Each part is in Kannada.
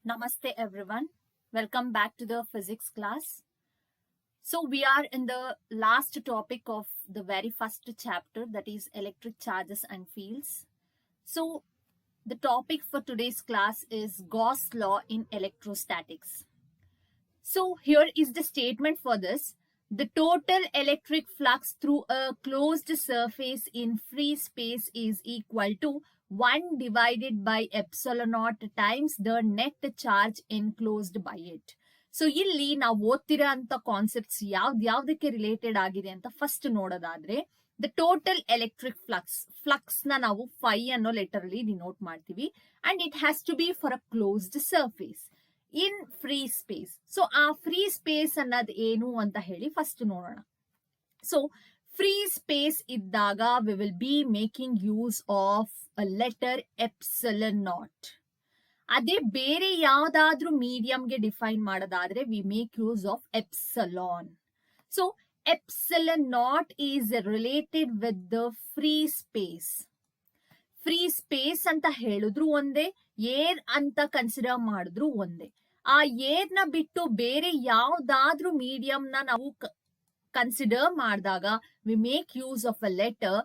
Namaste everyone. Welcome back to the physics class. So we are in the last topic of the very first chapter, that is electric charges and fields. So the topic for today's class is Gauss law in electrostatics. So here is the statement for this. The total electric flux through a closed surface in free space is equal to 1 divided by epsilon naught times the net charge enclosed by it. So ಇಲ್ಲಿ ನಾವು ಓದ್ತಿರೋ ಅಂತ ಕಾನ್ಸೆಪ್ಟ್ಸ್ ಯಾವ್ದಕ್ಕೆ ರಿಲೇಟೆಡ್ ಆಗಿದೆ ಅಂತ ಫಸ್ಟ್ ನೋಡೋದಾದ್ರೆ, ದ ಟೋಟಲ್ ಎಲೆಕ್ಟ್ರಿಕ್ ಫ್ಲಕ್ಸ್ ನ ನಾವು ಫೈ ಅನ್ನೋ ಲೆಟರ್ ಅಲ್ಲಿ ಡಿನೋಟ್ ಮಾಡ್ತೀವಿ and it has to be for a closed surface in free space. So ಆ ಫ್ರೀ ಸ್ಪೇಸ್ ಅನ್ನೋದು ಏನು ಅಂತ ಹೇಳಿ ಫಸ್ಟ್ ನೋಡೋಣ. ಸೊ ಫ್ರೀ ಸ್ಪೇಸ್ ಇದ್ದಾಗ we will be making use of a letter epsilon naught. ಅದೇ ಬೇರೆ ಯಾವ್ದಾದ್ರೂ ಮೀಡಿಯಂಗೆ ಡಿಫೈನ್ ಮಾಡೋದಾದ್ರೆ we make use of epsilon. So epsilon naught is related with the free space. Free space ಅಂತ ಹೇಳಿದ್ರು ಒಂದೇ, ಏರ್ ಅಂತ ಕನ್ಸಿಡರ್ ಮಾಡಿದ್ರು ಒಂದೇ. ಆ ಏರ್ ನ ಬಿಟ್ಟು ಬೇರೆ ಯಾವ್ದಾದ್ರೂ ಮೀಡಿಯಂ ನ ನಾವು ಕನ್ಸಿಡರ್ ಮಾಡಿದಾಗ V make use of a letter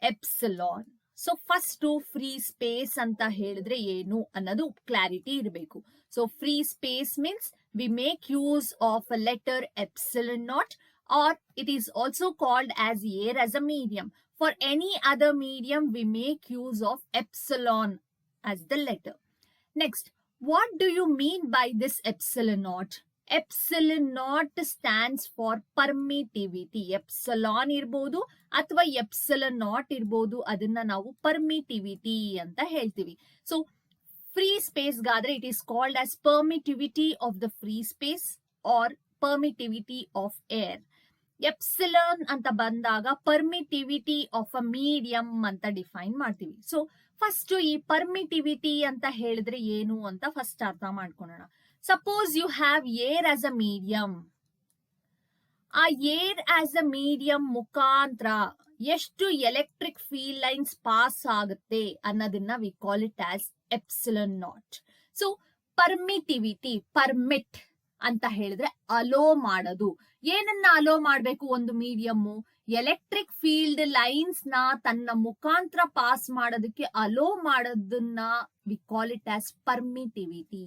epsilon. So first free space ಅಂತ ಹೇಳಿದ್ರೆ ಏನು ಅನ್ನೋದು ಕ್ಲಾರಿಟಿ ಇರಬೇಕು. So free space means we make use of a letter epsilon not, or it is also called as air as a medium. For any other medium we make use of epsilon as the letter. Next, what do you mean by this epsilon naught? Epsilon naught stands for permittivity. Epsilon ಇರಬಹುದು ಅಥವಾ ಎಪ್ಸಿಲನ್ ನಾಟ್ ಇರಬಹುದು, ಅದನ್ನ ನಾವು ಪರ್ಮಿಟಿವಿಟಿ ಅಂತ ಹೇಳ್ತೀವಿ. ಸೊ ಫ್ರೀ ಸ್ಪೇಸ್ ಗಾದ್ರೆ it is called as permittivity of the free space or permittivity of air. Epsilon ಅಂತ ಬಂದಾಗ ಪರ್ಮಿಟಿವಿಟಿ ಆಫ್ ಅ ಮೀಡಿಯಂ ಅಂತ ಡಿಫೈನ್ ಮಾಡ್ತೀವಿ. ಸೊ ಫಸ್ಟ್ ಈ ಪರ್ಮಿಟಿವಿಟಿ ಅಂತ ಹೇಳಿದ್ರೆ ಏನು ಅಂತ ಫಸ್ಟ್ ಅರ್ಥ ಮಾಡ್ಕೊಳ್ಳೋಣ. Suppose you have air as a medium. ಆ ಏರ್ ಆಸ್ ಅ ಮೀಡಿಯಂ ಮುಖಾಂತರ ಎಷ್ಟು ಎಲೆಕ್ಟ್ರಿಕ್ ಫೀಲ್ಡ್ ಲೈನ್ಸ್ ಪಾಸ್ ಆಗುತ್ತೆ ಅನ್ನೋದನ್ನ we call it as epsilon naught. So permittivity, permit ಅಂತ ಹೇಳಿದ್ರೆ ಅಲೋ ಮಾಡೋದು. ಏನನ್ನ ಅಲೋ ಮಾಡ್ಬೇಕು ಒಂದು ಮೀಡಿಯಮ್ಮು? ಎಲೆಕ್ಟ್ರಿಕ್ ಫೀಲ್ಡ್ ಲೈನ್ಸ್ ನ ತನ್ನ ಮುಖಾಂತರ ಪಾಸ್ ಮಾಡೋದಕ್ಕೆ ಅಲೋ ಮಾಡೋದನ್ನ we call it as permittivity.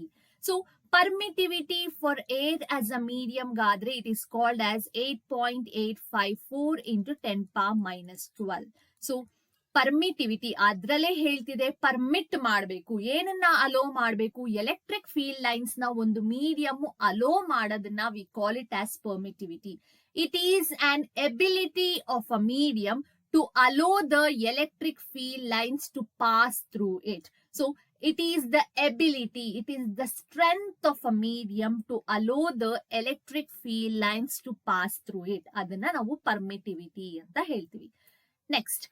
So permittivity for air as a medium Godrej it is called as 8.854 into 10 power minus 12. So permittivity ಅದ್ರಲ್ಲೇ ಹೇಳ್ತಿದೆ, ಪರ್ಮಿಟ್ ಮಾಡಬೇಕು. ಏನನ್ನ ಅಲೋ ಮಾಡಬೇಕು? ಎಲೆಕ್ಟ್ರಿಕ್ ಫೀಲ್ಡ್ ಲೈನ್ಸ್ ನ ಒಂದು ಮೀಡಿಯಂ ಅಲೋ ಮಾಡೋದನ್ನ we call it as permittivity. It is an ability of a medium to allow the electric field lines to pass through it. So it is the ability, it is the strength of a medium to allow the electric field lines to pass through it. ಅದನ್ನ ನಾವು permittivity ಅಂತ ಹೇಳ್ತೀವಿ. Next,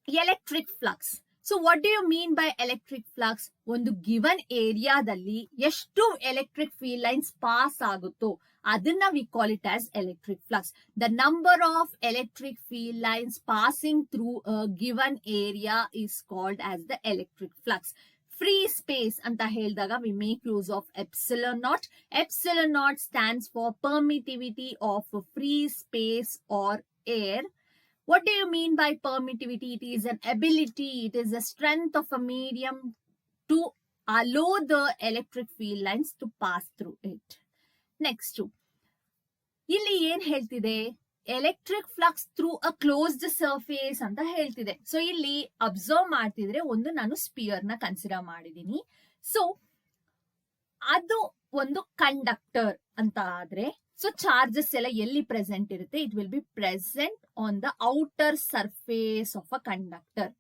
electric flux. So what do you mean by electric flux? ಒಂದು ಗಿವನ್ ಏರಿಯಾದಲ್ಲಿ ಎಷ್ಟು ಎಲೆಕ್ಟ್ರಿಕ್ ಫೀಲ್ಡ್ ಲೈನ್ಸ್ ಪಾಸ್ ಆಗುತ್ತೋ ಅದನ್ನ we call it as electric flux. The number of electric field lines passing through a given area is called as the electric flux. Free space ಅಂತ ಹೇಳಿದಾಗ we make use of epsilon naught. Epsilon naught stands for permittivity of free space or air. What do you mean by permittivity? It is an ability, it is a strength of a medium to allow the electric field lines to pass through it. Next, ಇಲ್ಲಿ ಏನ್ ಹೇಳ್ತಿದೆ? Electric flux through a closed surface ಅಂತ ಹೇಳ್ತಿದೆ. ಸೊ ಇಲ್ಲಿ ಅಬ್ಸರ್ವ್ ಮಾಡ್ತಿದ್ರೆ ಒಂದು ನಾನು ಸ್ಪಿಯರ್ ನ ಕನ್ಸಿಡರ್ ಮಾಡಿದೀನಿ. ಸೊ ಅದು ಒಂದು ಕಂಡಕ್ಟರ್ ಅಂತ ಆದ್ರೆ, ಸೊ ಚಾರ್ಜಸ್ ಎಲ್ಲ ಎಲ್ಲಿ ಪ್ರೆಸೆಂಟ್ ಇರುತ್ತೆ? It will be present on the outer surface of a conductor.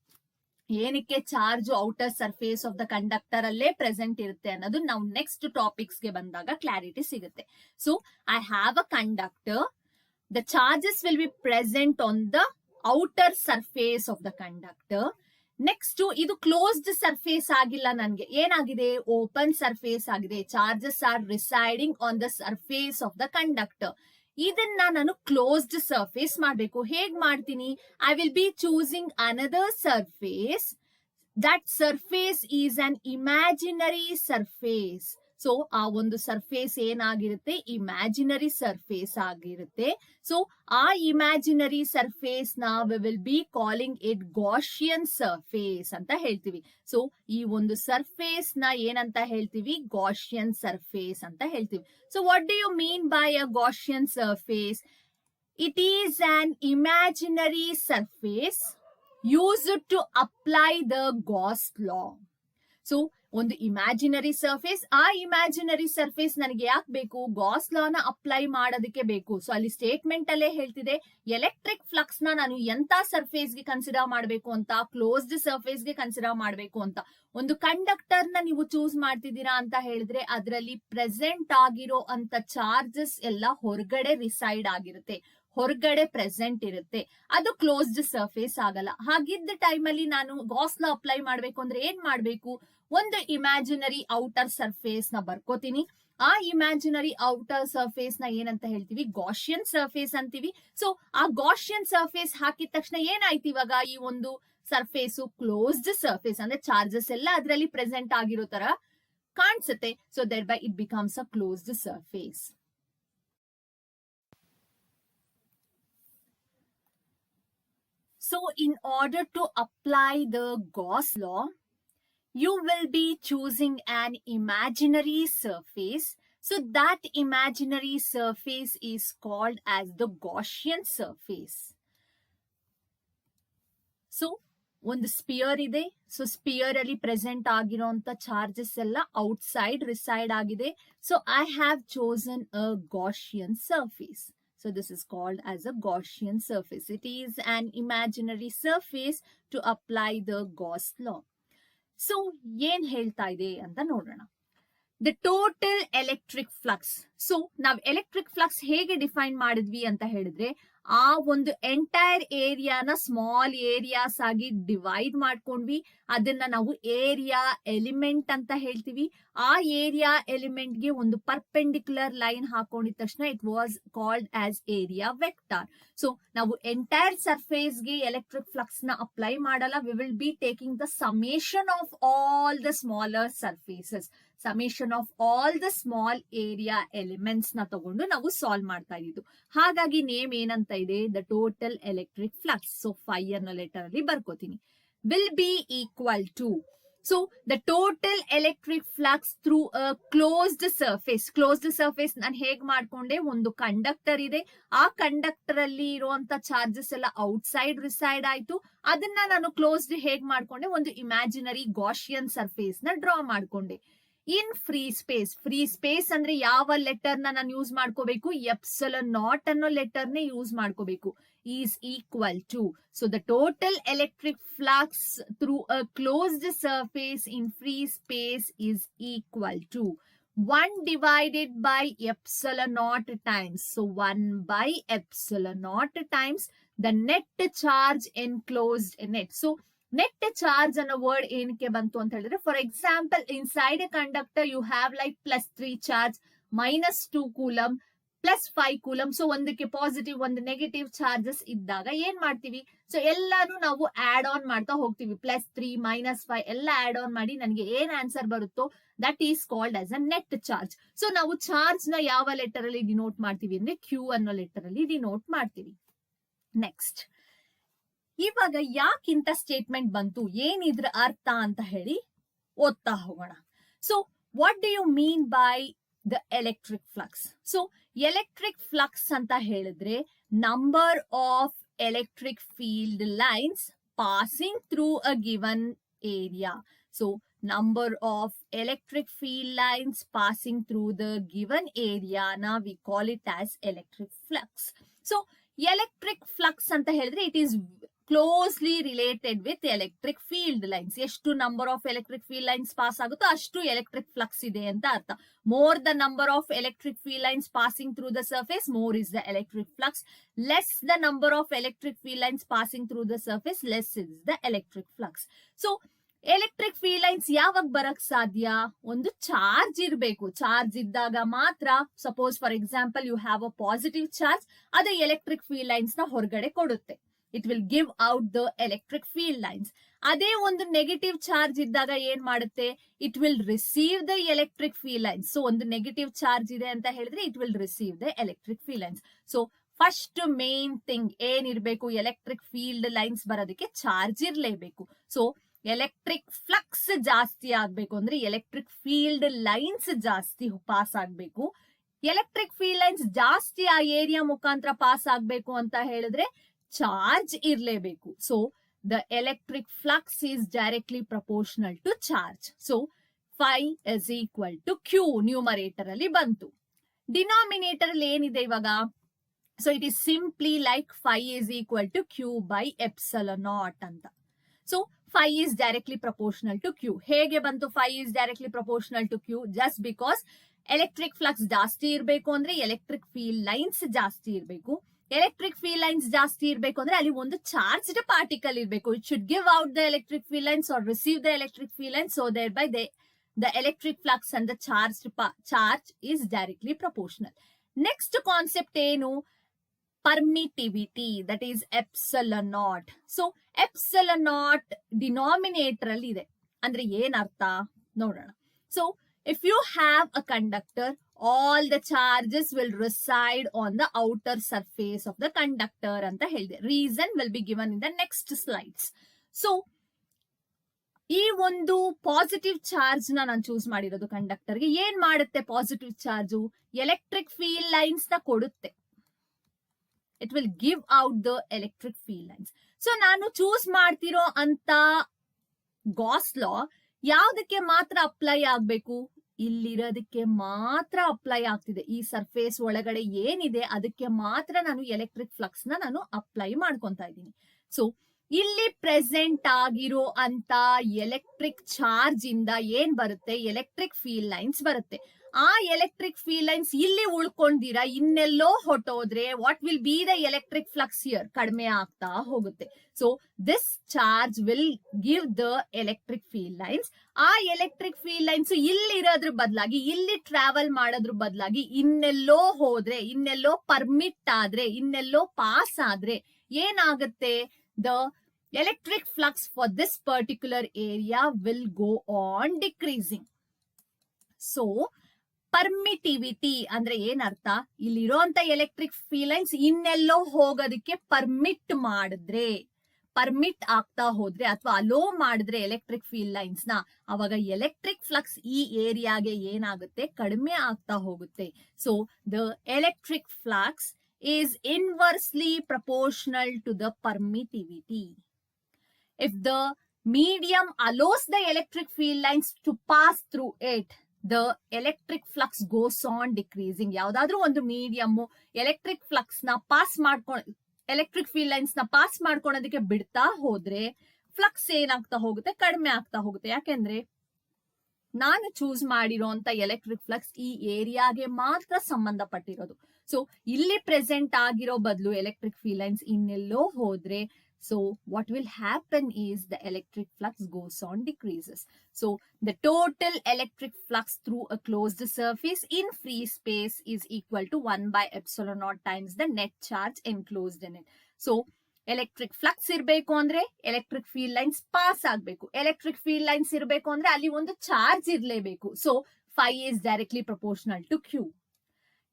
ಏನಕ್ಕೆ charge outer surface of the conductor ಅಲ್ಲೇ ಪ್ರೆಸೆಂಟ್ ಇರುತ್ತೆ ಅನ್ನೋದು ನಾವು ನೆಕ್ಸ್ಟ್ ಟಾಪಿಕ್ಸ್ ಗೆ ಬಂದಾಗ ಕ್ಲಾರಿಟಿ ಸಿಗುತ್ತೆ. So I have a conductor, the charges will be present on the outer surface of the conductor. Next, ಇದು ಕ್ಲೋಸ್ಡ್ ಸರ್ಫೇಸ್ ಆಗಿಲ್ಲ, ನನ್ಗೆ ಏನಾಗಿದೆ? ಓಪನ್ ಸರ್ಫೇಸ್ ಆಗಿದೆ. Charges are residing on the surface of the conductor. ಇದನ್ನ ನಾನು ಕ್ಲೋಸ್ಡ್ ಸರ್ಫೇಸ್ ಮಾಡಬೇಕು. ಹೇಗ್ ಮಾಡ್ತೀನಿ? I will be choosing another surface. That surface is an imaginary surface. So ಆ ಒಂದು ಸರ್ಫೇಸ್ ಏನಾಗಿರುತ್ತೆ, ಇಮ್ಯಾಜಿನರಿ ಸರ್ಫೇಸ್ ಆಗಿರುತ್ತೆ. ಸೊ ಆ ಇಮ್ಯಾಜಿನರಿ ಸರ್ಫೇಸ್ ನ we will be calling it Gaussian surface ಅಂತ ಹೇಳ್ತೀವಿ. ಸೊ ಈ ಒಂದು ಸರ್ಫೇಸ್ ನ ಏನಂತ ಹೇಳ್ತೀವಿ, ಗಾಷಿಯನ್ ಸರ್ಫೇಸ್ ಅಂತ ಹೇಳ್ತೀವಿ. So what do you mean by a Gaussian surface? It is an imaginary surface used to apply the Gauss law. So ಒಂದು ಇಮ್ಯಾಜಿನರಿ ಸರ್ಫೇಸ್, ಆ ಇಮ್ಯಾಜಿನರಿ ಸರ್ಫೇಸ್ ನನಗೆ ಯಾಕೆ ಬೇಕು, ಗಾಸ್ ಲಾನ ಅಪ್ಲೈ ಮಾಡೋದಕ್ಕೆ ಬೇಕು. ಸೊ ಅಲ್ಲಿ ಸ್ಟೇಟ್ಮೆಂಟ್ ಅಲ್ಲೇ ಹೇಳ್ತಿದೆ ಎಲೆಕ್ಟ್ರಿಕ್ ಫ್ಲಕ್ಸ್ ನ ನಾನು ಎಂತ ಸರ್ಫೇಸ್ ಗೆ ಕನ್ಸಿಡರ್ ಮಾಡಬೇಕು ಅಂತ, ಕ್ಲೋಸ್ಡ್ ಸರ್ಫೇಸ್ ಗೆ ಕನ್ಸಿಡರ್ ಮಾಡಬೇಕು ಅಂತ. ಒಂದು ಕಂಡಕ್ಟರ್ ನ ನೀವು ಚೂಸ್ ಮಾಡ್ತಿದ್ದೀರಾ ಅಂತ ಹೇಳಿದ್ರೆ ಅದರಲ್ಲಿ ಪ್ರೆಸೆಂಟ್ ಆಗಿರೋ ಅಂತ ಚಾರ್ಜಸ್ ಎಲ್ಲ ಹೊರಗಡೆ ರಿಸೈಡ್ ಆಗಿರುತ್ತೆ, ಹೊರಗಡೆ ಪ್ರೆಸೆಂಟ್ ಇರುತ್ತೆ, ಅದು ಕ್ಲೋಸ್ಡ್ ಸರ್ಫೇಸ್ ಆಗಲ್ಲ. ಹಾಗಿದ್ದ ಟೈಮಲ್ಲಿ ನಾನು ಗಾಸ್ ಲಾ ಅಪ್ಲೈ ಮಾಡ್ಬೇಕು ಅಂದ್ರೆ ಏನ್ ಮಾಡ್ಬೇಕು, ಒಂದು ಇಮ್ಯಾಜಿನರಿ ಔಟರ್ ಸರ್ಫೇಸ್ ನ ಬರ್ಕೋತೀನಿ. ಆ ಇಮ್ಯಾಜಿನರಿ ಔಟರ್ ಸರ್ಫೇಸ್ ನ ಏನಂತ ಹೇಳ್ತೀವಿ, ಗಾಷಿಯನ್ ಸರ್ಫೇಸ್ ಅಂತೀವಿ. ಸೊ ಆ ಗಾಷಿಯನ್ ಸರ್ಫೇಸ್ ಹಾಕಿದ ತಕ್ಷಣ ಏನಾಯ್ತು, ಇವಾಗ ಈ ಒಂದು ಸರ್ಫೇಸ್ ಕ್ಲೋಸ್ಡ್ ಸರ್ಫೇಸ್ ಅಂದ್ರೆ ಚಾರ್ಜಸ್ ಎಲ್ಲ ಅದರಲ್ಲಿ ಪ್ರೆಸೆಂಟ್ ಆಗಿರೋ ತರ ಕಾಣಿಸುತ್ತೆ. So thereby it becomes a closed surface. So in order to apply the Gauss law, you will be choosing an imaginary surface. So that imaginary surface is called as the Gaussian surface. So ಒಂದು ಸ್ಪಿಯರ್ ಇದೆ. ಸೊ ಸ್ಪಿಯರ್ ಅಲ್ಲಿ ಪ್ರೆಸೆಂಟ್ ಆಗಿರೋಂತ ಚಾರ್ಜಸ್ ಎಲ್ಲ ಔಟ್ಸೈಡ್ ರಿಸೈಡ್ ಆಗಿದೆ. So I have chosen a Gaussian surface. So this is called as a Gaussian surface. It is an imaginary surface to apply the Gauss law. So ಏನ್ ಹೇಳ್ತಾ ಇದೆ ಅಂತ ನೋಡೋಣ. The total electric flux. So ನಾವು ಎಲೆಕ್ಟ್ರಿಕ್ ಫ್ಲಕ್ಸ್ ಹೇಗೆ ಡಿಫೈನ್ ಮಾಡಿದ್ವಿ ಅಂತ ಹೇಳಿದ್ರೆ, ಆ ಒಂದು ಎಂಟೈರ್ ಏರಿಯಾನ ಸ್ಮಾಲ್ ಏರಿಯಾಸ್ ಆಗಿ ಡಿವೈಡ್ ಮಾಡ್ಕೊಂಡ್ವಿ. ಅದನ್ನ ನಾವು ಏರಿಯಾ ಎಲಿಮೆಂಟ್ ಅಂತ ಹೇಳ್ತೀವಿ. ಆ ಏರಿಯಾ ಎಲಿಮೆಂಟ್ ಗೆ ಒಂದು ಪರ್ಪೆಂಡಿಕ್ಯುಲರ್ ಲೈನ್ ಹಾಕೊಂಡಿದ ತಕ್ಷಣ it was called as area vector. So ನಾವು ಎಂಟೈರ್ ಸರ್ಫೇಸ್ ಗೆ ಎಲೆಕ್ಟ್ರಿಕ್ ಫ್ಲಕ್ಸ್ ನ ಅಪ್ಲೈ ಮಾಡಲ್ಲ. V will B taking the summation of all the smaller surfaces, summation of all the small area elements ನ ತಗೊಂಡು ನಾವು ಸಾಲ್ವ್ ಮಾಡ್ತಾ ಇದ್ದು. ಹಾಗಾಗಿ ನೇಮ್ ಏನಂತ ಇದೆ, the total electric flux. So 5 ಅನ್ನೋ ಲೆಟರ್ ಅಲ್ಲಿ ಬರ್ಕೋತೀನಿ, will be equal to, so the total electric flux through a closed surface. Closed surface ನಾನು ಹೇಗ್ ಮಾಡ್ಕೊಂಡೆ, ಒಂದು ಕಂಡಕ್ಟರ್ ಇದೆ, ಆ ಕಂಡಕ್ಟರ್ ಅಲ್ಲಿ ಇರುವಂತ ಚಾರ್ಜಸ್ ಎಲ್ಲ ಔಟ್ಸೈಡ್ ರಿಸೈಡ್ ಆಯ್ತು. ಅದನ್ನ ನಾನು ಕ್ಲೋಸ್ಡ್ ಹೇಗ್ ಮಾಡ್ಕೊಂಡೆ, ಒಂದು ಇಮ್ಯಾಜಿನರಿ ಗಾಷಿಯನ್ ಸರ್ಫೇಸ್ ನ ಡ್ರಾ ಮಾಡ್ಕೊಂಡೆ. In free space, free space ಅಂದ್ರೆ ಯಾವ ಲೆಟರ್ ನಾನು ಯೂಸ್ ಮಾಡ್ಕೋಬೇಕು, ಎಪ್ಸಿಲಾನ್ ನಾಟ್ ಅನ್ನೋ ಲೆಟರ್ ನೇ ಯೂಸ್ ಮಾಡ್ಕೋಬೇಕು. Is equal to, so the total electric flux through a closed surface in free space is equal to 1 divided by epsilon naught times, so 1 by epsilon naught times the net charge enclosed in it. So net charge ಅನ್ನೋ ವರ್ಡ್ ಏನಕ್ಕೆ ಬಂತು ಅಂತ ಹೇಳಿದ್ರೆ, for example inside a conductor you have like +3 charge, -2 coulomb, +5 coulomb. So ಒಂದಕ್ಕೆ ಪಾಸಿಟಿವ್ ಒಂದು ನೆಗೆಟಿವ್ ಚಾರ್ಜಸ್ ಇದ್ದಾಗ ಏನ್ ಮಾಡ್ತೀವಿ, ಸೊ ಎಲ್ಲಾನು ನಾವು ಆಡ್ ಆನ್ ಮಾಡ್ತಾ ಹೋಗ್ತೀವಿ. +3 -5 ಎಲ್ಲ ಆಡ್ ಆನ್ ಮಾಡಿ ನನಗೆ ಏನ್ ಆನ್ಸರ್ ಬರುತ್ತೋ that is called as a net charge. So ನಾವು ಚಾರ್ಜ್ ನ ಯಾವ ಲೆಟರ್ ಅಲ್ಲಿ ಡಿನೋಟ್ ಮಾಡ್ತೀವಿ ಅಂದ್ರೆ Q ಅನ್ನೋ ಲೆಟರ್ ಅಲ್ಲಿ ಡಿನೋಟ್ ಮಾಡ್ತೀವಿ. ನೆಕ್ಸ್ಟ್, ಇವಾಗ ಯಾಕಿಂತ ಸ್ಟೇಟ್ಮೆಂಟ್ ಬಂತು, ಏನಿದ್ರ ಅರ್ಥ ಅಂತ ಹೇಳಿ ಓದ್ತಾ ಹೋಗೋಣ. So what do you mean by the electric flux? So electric flux ಅಂತ ಹೇಳಿದ್ರೆ number of electric field lines passing through a given area. So number of electric field lines passing through the given area na we call it as electric flux. So electric flux anta helidre it is closely related with electric field lines. ಎಷ್ಟು number of electric field lines pass ಆಗುತ್ತೋ ಅಷ್ಟು electric flux ಇದೆ ಅಂತ ಅರ್ಥ. More the number of electric field lines passing through the surface, more is the electric flux. Less the number of electric field lines passing through the surface, less is the electric flux. So electric field lines ಯಾವಾಗ ಬರಕ್ ಸಾಧ್ಯ, ಒಂದು ಚಾರ್ಜ್ ಇರಬೇಕು. ಚಾರ್ಜ್ ಇದ್ದಾಗ ಮಾತ್ರ, suppose for example you have a positive charge, ಅದು ಎಲೆಕ್ಟ್ರಿಕ್ ಫೀಲ್ಡ್ ಲೈನ್ಸ್ ನ ಹೊರಗಡೆ ಕೊಡುತ್ತೆ. It will give out the electric field lines. ಅದೇ ಒಂದು ನೆಗೆಟಿವ್ ಚಾರ್ಜ್ ಇದ್ದಾಗ ಏನ್ ಮಾಡುತ್ತೆ, it will receive the electric field lines. So ಒಂದು ನೆಗೆಟಿವ್ ಚಾರ್ಜ್ ಇದೆ ಅಂತ ಹೇಳಿದ್ರೆ it will receive the electric field lines. So first main thing ಏನಿರ್ಬೇಕು, electric field lines ಬರೋದಕ್ಕೆ ಚಾರ್ಜ್ ಇರ್ಲೇಬೇಕು. ಸೊ ಎಲೆಕ್ಟ್ರಿಕ್ ಫ್ಲಕ್ಸ್ ಜಾಸ್ತಿ ಆಗ್ಬೇಕು ಅಂದ್ರೆ ಎಲೆಕ್ಟ್ರಿಕ್ ಫೀಲ್ಡ್ ಲೈನ್ಸ್ ಜಾಸ್ತಿ ಪಾಸ್ ಆಗ್ಬೇಕು. ಎಲೆಕ್ಟ್ರಿಕ್ ಫೀಲ್ಡ್ ಲೈನ್ಸ್ ಜಾಸ್ತಿ ಆ ಏರಿಯಾ ಮುಖಾಂತರ ಪಾಸ್ ಆಗ್ಬೇಕು ಅಂತ ಹೇಳಿದ್ರೆ ಚಾರ್ಜ್ ಇರ್ಲೇಬೇಕು. So the electric flux is directly proportional to charge. So phi is equal to q numerator ಅಲ್ಲಿ ಬಂತು. ಡಿನಾಮಿನೇಟರ್ ಅಲ್ಲಿ ಏನಿದೆ ಇವಾಗ, so it is simply like phi is equal to q by epsilon naught ಅಂತ. So phi is directly proportional to q. ಹೇಗೆ ಬಂತು phi is directly proportional to q? Just because electric flux ಜಾಸ್ತಿ ಇರಬೇಕು ಅಂದ್ರೆ ಎಲೆಕ್ಟ್ರಿಕ್ ಫೀಲ್ಡ್ ಲೈನ್ಸ್ ಜಾಸ್ತಿ ಇರಬೇಕು. ಎಲೆಕ್ಟ್ರಿಕ್ ಫೀಲ್ಡ್ ಲೈನ್ಸ್ ಜಾಸ್ತಿ ಇರಬೇಕು ಅಂದ್ರೆ ಅಲ್ಲಿ ಒಂದು ಚಾರ್ಜ್ಡ್ ಪಾರ್ಟಿಕಲ್ ಇರಬೇಕು. It should give out the electric field lines or receive the electric field lines. So thereby the electric flux and the charge is directly proportional. Next concept ಏನು, permittivity, that is epsilon naught. So epsilon naught denominator ಅಲ್ಲಿ ಇದೆ ಅಂದ್ರೆ ಏನ್ ಅರ್ಥ ನೋಡೋಣ. So if you have a conductor, all the charges will reside on the outer surface of the conductor ಅಂತ ಹೇಳಿದೆ. Reason will be given in the next slides. So ಈ ಒಂದು ಪಾಸಿಟಿವ್ ಚಾರ್ಜ್ ನಾನು ಚೂಸ್ ಮಾಡಿರೋದು ಕಂಡಕ್ಟರ್ಗೆ. ಏನ್ ಮಾಡುತ್ತೆ positive charge, electric field lines ನ ಕೊಡುತ್ತೆ. It will give out the electric field lines. So ನಾನು ಚೂಸ್ ಮಾಡ್ತಿರೋ ಅಂತ ಗಾಸ್ ಲಾ ಯಾವ್ದಕ್ಕೆ ಮಾತ್ರ ಅಪ್ಲೈ ಆಗ್ಬೇಕು, ಇಲ್ಲಿರೋದಕ್ಕೆ ಮಾತ್ರ ಅಪ್ಲೈ ಆಗ್ತಿದೆ. ಈ ಸರ್ಫೇಸ್ ಒಳಗಡೆ ಏನಿದೆ ಅದಕ್ಕೆ ಮಾತ್ರ ನಾನು ಎಲೆಕ್ಟ್ರಿಕ್ ಫ್ಲಕ್ಸ್ ನಾನು ಅಪ್ಲೈ ಮಾಡ್ಕೊಂತಾ ಇದ್ದೀನಿ. ಸೊ ಇಲ್ಲಿ ಪ್ರೆಸೆಂಟ್ ಆಗಿರೋ ಅಂತ ಎಲೆಕ್ಟ್ರಿಕ್ ಚಾರ್ಜ್ ಇಂದ ಏನ್ ಬರುತ್ತೆ, ಎಲೆಕ್ಟ್ರಿಕ್ ಫೀಲ್ಡ್ ಲೈನ್ಸ್ ಬರುತ್ತೆ. ಆ ಎಲೆಕ್ಟ್ರಿಕ್ ಫೀಲ್ಡ್ ಲೈನ್ಸ್ ಇಲ್ಲಿ ಉಳ್ಕೊಂಡಿರ ಇನ್ನೆಲ್ಲೋ ಹೊಟ್ಟೋದ್ರೆ what will be the electric flux here, ಕಡಿಮೆ ಆಗ್ತಾ ಹೋಗುತ್ತೆ. So this charge will give the electric field lines. ಆ ಎಲೆಕ್ಟ್ರಿಕ್ ಫೀಲ್ಡ್ ಲೈನ್ಸ್ ಇಲ್ಲಿ ಇರೋದ್ರ ಬದಲಾಗಿ, ಇಲ್ಲಿ ಟ್ರಾವೆಲ್ ಮಾಡೋದ್ರ ಬದಲಾಗಿ ಇನ್ನೆಲ್ಲೋ ಹೋದ್ರೆ, ಇನ್ನೆಲ್ಲೋ ಪರ್ಮಿಟ್ ಆದ್ರೆ, ಇನ್ನೆಲ್ಲೋ ಪಾಸ್ ಆದ್ರೆ ಏನಾಗುತ್ತೆ, the electric flux for this particular area will go on decreasing. So permittivity ಅಂದ್ರೆ ಏನರ್ಥ, ಇಲ್ಲಿರುವಂತ ಎಲೆಕ್ಟ್ರಿಕ್ ಫೀಲ್ಡ್ ಲೈನ್ಸ್ ಇನ್ನೆಲ್ಲೋ ಹೋಗೋದಕ್ಕೆ ಪರ್ಮಿಟ್ ಮಾಡಿದ್ರೆ, ಪರ್ಮಿಟ್ ಆಗ್ತಾ ಹೋದ್ರೆ ಅಥವಾ ಅಲೋ ಮಾಡಿದ್ರೆ ಎಲೆಕ್ಟ್ರಿಕ್ ಫೀಲ್ಡ್ ಲೈನ್ಸ್ ನ, ಅವಾಗ ಎಲೆಕ್ಟ್ರಿಕ್ ಫ್ಲಕ್ಸ್ ಈ ಏರಿಯಾಗೆ ಏನಾಗುತ್ತೆ, ಕಡಿಮೆ ಆಗ್ತಾ ಹೋಗುತ್ತೆ. So the electric flux is inversely proportional to the permittivity. If the medium allows the electric field lines to pass through it, the electric flux goes on decreasing. ಯಾವ್ದಾದ್ರೂ ಒಂದು ಮೀಡಿಯಮ್ ಎಲೆಕ್ಟ್ರಿಕ್ ಫ್ಲಕ್ಸ್ ನ ಪಾಸ್ ಮಾಡ್ಕೊಂಡು, ಎಲೆಕ್ಟ್ರಿಕ್ ಫೀಲ್ಡ್ ಲೈನ್ಸ್ ನ ಪಾಸ್ ಮಾಡ್ಕೊಳೋದಕ್ಕೆ ಬಿಡ್ತಾ ಹೋದ್ರೆ ಫ್ಲಕ್ಸ್ ಏನಾಗ್ತಾ ಹೋಗುತ್ತೆ, ಕಡಿಮೆ ಆಗ್ತಾ ಹೋಗುತ್ತೆ. ಯಾಕೆಂದ್ರೆ ನಾನು ಚೂಸ್ ಮಾಡಿರೋಂತ ಎಲೆಕ್ಟ್ರಿಕ್ ಫ್ಲಕ್ಸ್ ಈ ಏರಿಯಾಗೆ ಮಾತ್ರ ಸಂಬಂಧಪಟ್ಟಿರೋದು. ಸೊ ಇಲ್ಲಿ ಪ್ರೆಸೆಂಟ್ ಆಗಿರೋ ಬದಲು ಎಲೆಕ್ಟ್ರಿಕ್ ಫೀಲ್ಡ್ ಲೈನ್ಸ್ ಇನ್ನೆಲ್ಲೋ ಹೋದ್ರೆ, so what will happen is the electric flux goes on decreases. So the total electric flux through a closed surface in free space is equal to 1 by epsilon naught times the net charge enclosed in it. So electric flux ಇರಬೇಕು ಅಂದ್ರೆ ಎಲೆಕ್ಟ್ರಿಕ್ ಫೀಲ್ಡ್ ಲೈನ್ಸ್ ಪಾಸ್ ಆಗಬೇಕು. ಎಲೆಕ್ಟ್ರಿಕ್ ಫೀಲ್ಡ್ ಲೈನ್ಸ್ ಇರಬೇಕು ಅಂದ್ರೆ ಅಲ್ಲಿ ಒಂದು ಚಾರ್ಜ್ ಇರಲೇಬೇಕು. So phi is directly proportional to q.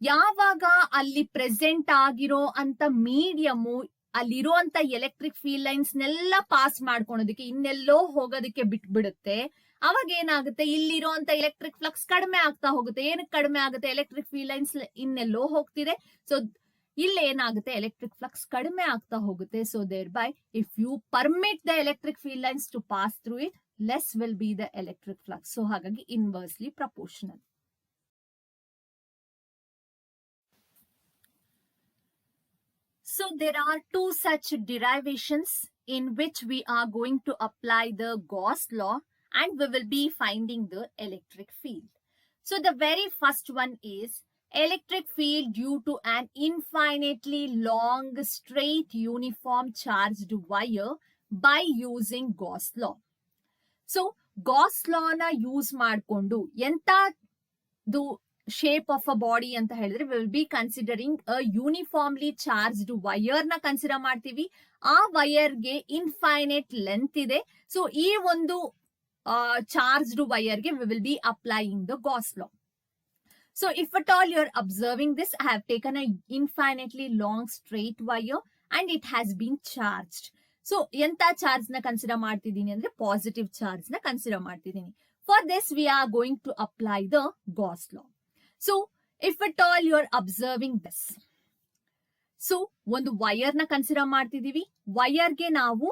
ಯಾವಾಗ ಅಲ್ಲಿ ಪ್ರೆಸೆಂಟ್ ಆಗಿರೋ ಅಂತ ಮೀಡಿಯಮು ಅಲ್ಲಿರುವಂತ ಎಲೆಕ್ಟ್ರಿಕ್ ಫೀಲ್ಡ್ ಲೈನ್ಸ್ ನೆಲ್ಲ ಪಾಸ್ ಮಾಡ್ಕೊಳೋದಕ್ಕೆ, ಇನ್ನೆಲ್ಲೋ ಹೋಗೋದಕ್ಕೆ ಬಿಟ್ಬಿಡುತ್ತೆ, ಅವಾಗ ಏನಾಗುತ್ತೆ, ಇಲ್ಲಿರುವಂತ ಎಲೆಕ್ಟ್ರಿಕ್ ಫ್ಲಕ್ಸ್ ಕಡಿಮೆ ಆಗ್ತಾ ಹೋಗುತ್ತೆ. ಏನಕ್ಕೆ ಕಡಿಮೆ ಆಗುತ್ತೆ, ಎಲೆಕ್ಟ್ರಿಕ್ ಫೀಲ್ಡ್ ಲೈನ್ಸ್ ಇನ್ನೆಲ್ಲೋ ಹೋಗ್ತಿದೆ. ಸೊ ಇಲ್ಲಿ ಏನಾಗುತ್ತೆ, ಎಲೆಕ್ಟ್ರಿಕ್ ಫ್ಲಕ್ಸ್ ಕಡಿಮೆ ಆಗ್ತಾ ಹೋಗುತ್ತೆ. So thereby if you permit the electric field lines to pass through it, less will be the electric flux. So ಹಾಗಾಗಿ inversely proportional. So there are two such derivations in which we are going to apply the Gauss law and we will be finding the electric field. So the very first one is electric field due to an infinitely long straight uniform charged wire by using Gauss law. So Gauss law na use ಮಾಡ್ಕೊಂಡು ಎಂತದು ಶೇಪ್ ಆಫ್ ಅ ಬಾಡಿ ಅಂತ ಹೇಳಿದ್ರೆ will be considering a uniformly charged wire ನ ಕನ್ಸಿಡರ್ ಮಾಡ್ತೀವಿ. ಆ ವೈರ್ಗೆ ಇನ್ಫೈನೈಟ್ ಲೆಂತ್ ಇದೆ. ಸೊ ಈ ಒಂದು ಚಾರ್ಜ್ಡ್ ವೈರ್ಗೆ we will be applying the Gauss law. So if at all you're observing this, I have taken a infinitely long straight wire and it has been charged. So ಎಂತ ಚಾರ್ಜ್ ನ ಕನ್ಸಿಡರ್ ಮಾಡ್ತಿದ್ದೀನಿ ಅಂದ್ರೆ ಪಾಸಿಟಿವ್ ಚಾರ್ಜ್ ನ ಕನ್ಸಿಡರ್ ಮಾಡ್ತಿದ್ದೀನಿ. For this we are going to apply the Gauss law. So if at all you're observing this, so ಒಂದು ವೈರ್ ನ ಕನ್ಸಿಡರ್ ಮಾಡ್ತಿದೀವಿ. ವೈರ್ಗೆ ನಾವು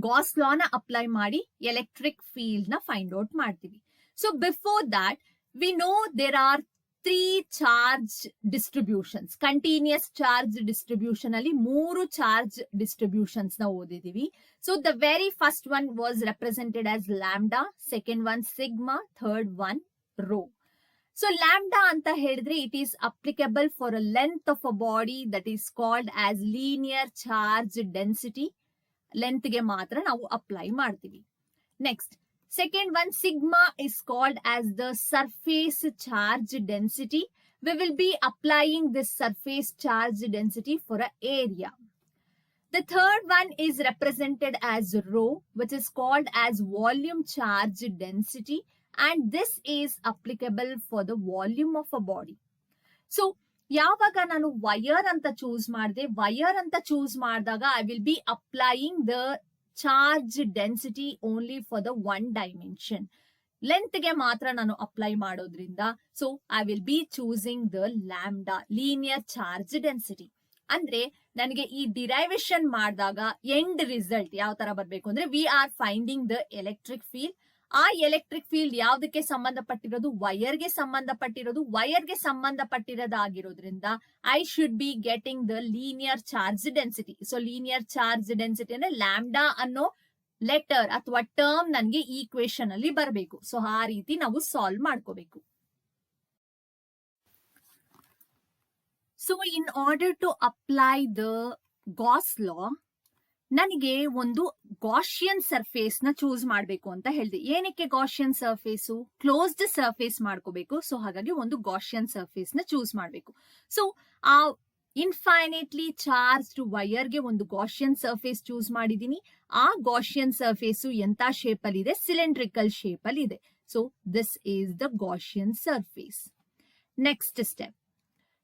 ಗಾಸ್ ಲಾ ನ ಅಪ್ಲೈ ಮಾಡಿ ಎಲೆಕ್ಟ್ರಿಕ್ ಫೀಲ್ಡ್ ನ ಫೈಂಡ್ ಔಟ್ ಮಾಡ್ತೀವಿ. So before that we know there are 3 charge distributions. Continuous charge distribution ಅಲ್ಲಿ 3 charge distributions ನ ಓದಿದೀವಿ. So the very first one was represented as lambda, second one sigma, third one rho. So lambda ಅಂತ ಹೇಳಿದ್ರೆ it is applicable for a length of a body that is called as linear charge density. Length ಗೆ ಮಾತ್ರ ನಾವು ಅಪ್ಲೈ ಮಾಡ್ತೀವಿ. Next, second one, sigma, is called as the surface charge density. We will be applying this surface charge density for an area. The third one is represented as rho, which is called as volume charge density, and this is applicable for the volume of a body. So ಯಾವಾಗ ನಾನು ವೈರ್ ಅಂತ ಚೂಸ್ ಮಾಡಿದೆ, ವೈರ್ ಅಂತ ಚೂಸ್ ಮಾಡಿದಾಗ I will be applying the charge density only for the one dimension. Length ಗೆ ಮಾತ್ರ ನಾನು ಅಪ್ಲೈ ಮಾಡೋದ್ರಿಂದ so I will be choosing the lambda, linear charge density. ಅಂದ್ರೆ ನನಗೆ ಈ ಡಿರೈವೇಶನ್ ಮಾಡಿದಾಗ ಎಂಡ್ ರಿಸಲ್ಟ್ ಯಾವ ತರ ಬರಬೇಕು ಅಂದ್ರೆ we are finding the electric field. ಆ ಎಲೆಕ್ಟ್ರಿಕ್ ಫೀಲ್ಡ್ ಯಾವ್ದಕ್ಕೆ ಸಂಬಂಧಪಟ್ಟಿರೋದು? ವೈರ್ಗೆ ಸಂಬಂಧಪಟ್ಟಿರೋದು. ವೈರ್ಗೆ ಸಂಬಂಧಪಟ್ಟಿರೋದಾಗಿರೋದ್ರಿಂದ I should be getting the linear charge density. So linear charge density ಅಂದ್ರೆ ಲ್ಯಾಂಬ್ಡಾ ಅನ್ನೋ ಲೆಟರ್ ಅಥವಾ ಟರ್ಮ್ ನನಗೆ ಈಕ್ವೇಶನ್ ಅಲ್ಲಿ ಬರಬೇಕು. ಸೊ ಆ ರೀತಿ ನಾವು ಸಾಲ್ವ್ ಮಾಡ್ಕೋಬೇಕು. So in order to apply the Gauss law ನನಗೆ ಒಂದು ಗಾಷಿಯನ್ ಸರ್ಫೇಸ್ ನ ಚೂಸ್ ಮಾಡಬೇಕು ಅಂತ ಹೇಳಿದೆ. ಏನಕ್ಕೆ ಗಾಷಿಯನ್ ಸರ್ಫೇಸು? ಕ್ಲೋಸ್ಡ್ ಸರ್ಫೇಸ್ ಮಾಡ್ಕೋಬೇಕು. ಸೊ ಹಾಗಾಗಿ ಒಂದು ಗಾಷಿಯನ್ ಸರ್ಫೇಸ್ ನ ಚೂಸ್ ಮಾಡಬೇಕು. ಸೊ ಆ ಇನ್ಫೈನೈಟ್ಲಿ ಚಾರ್ಜ್ಡ್ ವೈರ್ಗೆ ಒಂದು ಗಾಷಿಯನ್ ಸರ್ಫೇಸ್ ಚೂಸ್ ಮಾಡಿದೀನಿ. ಆ ಗಾಷಿಯನ್ ಸರ್ಫೇಸು ಎಂತ ಶೇಪ್ ಅಲ್ಲಿ ಇದೆ? ಸಿಲಿಂಡ್ರಿಕಲ್ ಶೇಪ್ ಅಲ್ಲಿ ಇದೆ. So this is the Gaussian surface. Next step,